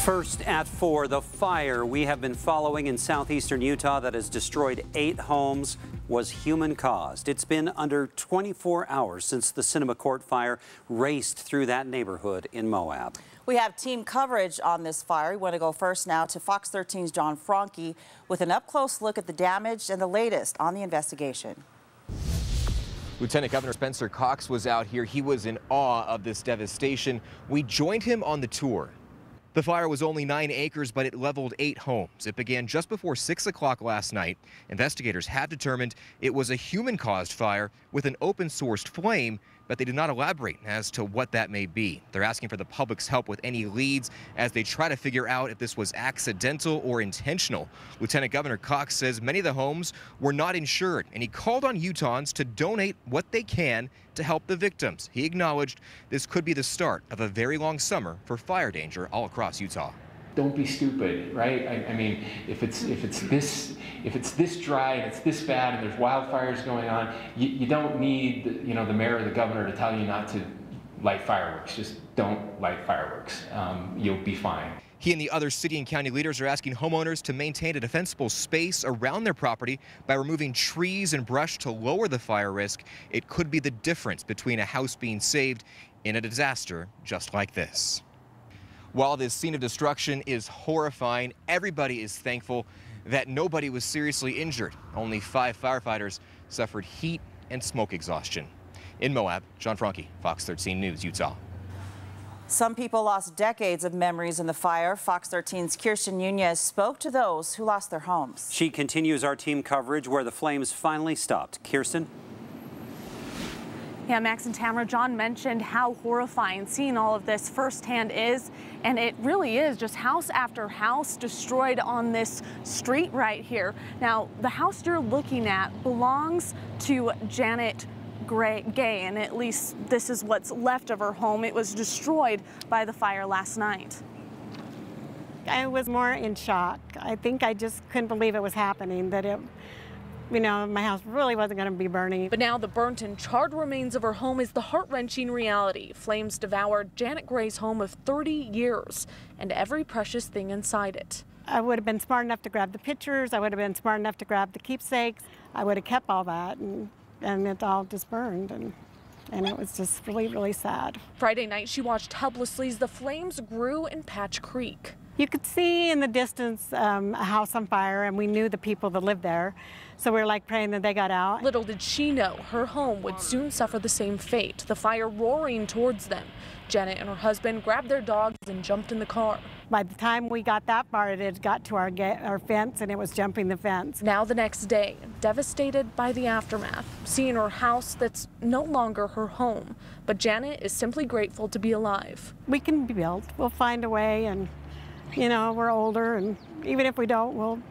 First at 4, the fire we have been following in southeastern Utah that has destroyed 8 homes was human caused. It's been under 24 hours since the Cinema Court fire raced through that neighborhood in Moab. We have team coverage on this fire. We want to go first now to Fox 13's John Franke with an up-close look at the damage and the latest on the investigation. Lieutenant Governor Spencer Cox was out here. He was in awe of this devastation. We joined him on the tour. The fire was only 9 acres, but it leveled 8 homes. It began just before 6 o'clock last night. Investigators have determined it was a human-caused fire with an open-sourced flame, but they did not elaborate as to what that may be. They're asking for the public's help with any leads as they try to figure out if this was accidental or intentional. Lieutenant Governor Cox says many of the homes were not insured, and he called on Utahns to donate what they can to help the victims. He acknowledged this could be the start of a very long summer for fire danger all across Utah. Don't be stupid, right? I mean, if it's this dry and it's this bad and there's wildfires going on, you don't need the mayor or the governor to tell you not to light fireworks. Just don't light fireworks. You'll be fine. He and the other city and county leaders are asking homeowners to maintain a defensible space around their property by removing trees and brush to lower the fire risk. It could be the difference between a house being saved in a disaster just like this. While this scene of destruction is horrifying, everybody is thankful that nobody was seriously injured. Only 5 firefighters suffered heat and smoke exhaustion. In Moab, John Franke, Fox 13 News, Utah. Some people lost decades of memories in the fire. Fox 13's Kirsten Nunez spoke to those who lost their homes. She continues our team coverage where the flames finally stopped. Kirsten? Yeah, Max and Tamara, John mentioned how horrifying seeing all of this firsthand is, and it really is just house after house destroyed on this street right here. Now, the house you're looking at belongs to Janet Gay, and at least this is what's left of her home. It was destroyed by the fire last night. I was more in shock. I think I just couldn't believe it was happening, that my house really wasn't going to be burning. But now the burnt and charred remains of her home is the heart-wrenching reality. Flames devoured Janet Gray's home of 30 years and every precious thing inside it. I would have been smart enough to grab the pictures. I would have been smart enough to grab the keepsakes. I would have kept all that, and it all just burned, and it was just really, really sad. Friday night, she watched helplessly as the flames grew in Patch Creek. You could see in the distance a house on fire, and we knew the people that lived there. So we were like praying that they got out. Little did she know her home would soon suffer the same fate, the fire roaring towards them. Janet and her husband grabbed their dogs and jumped in the car. By the time we got that far, it had got to our fence, and it was jumping the fence. Now the next day, devastated by the aftermath, seeing her house that's no longer her home. But Janet is simply grateful to be alive. We can build. We'll find a way, and we're older, and even if we don't, we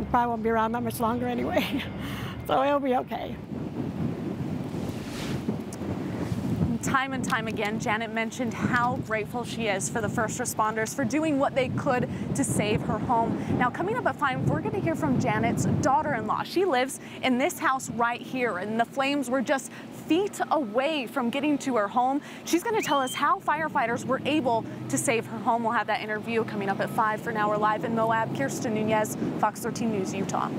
probably won't be around that much longer anyway. So it'll be okay. Time and time again, Janet mentioned how grateful she is for the first responders for doing what they could to save her home. Now, coming up at 5, we're going to hear from Janet's daughter-in-law. She lives in this house right here, and the flames were just feet away from getting to her home. She's going to tell us how firefighters were able to save her home. We'll have that interview coming up at 5. For now, we're live in Moab. Kirsten Nunez, Fox 13 News, Utah.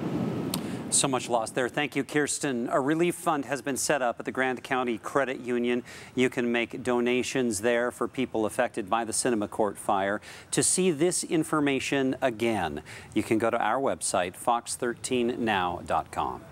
So much loss there. Thank you, Kirsten. A relief fund has been set up at the Grand County Credit Union. You can make donations there for people affected by the Cinema Court fire. To see this information again, you can go to our website, fox13now.com.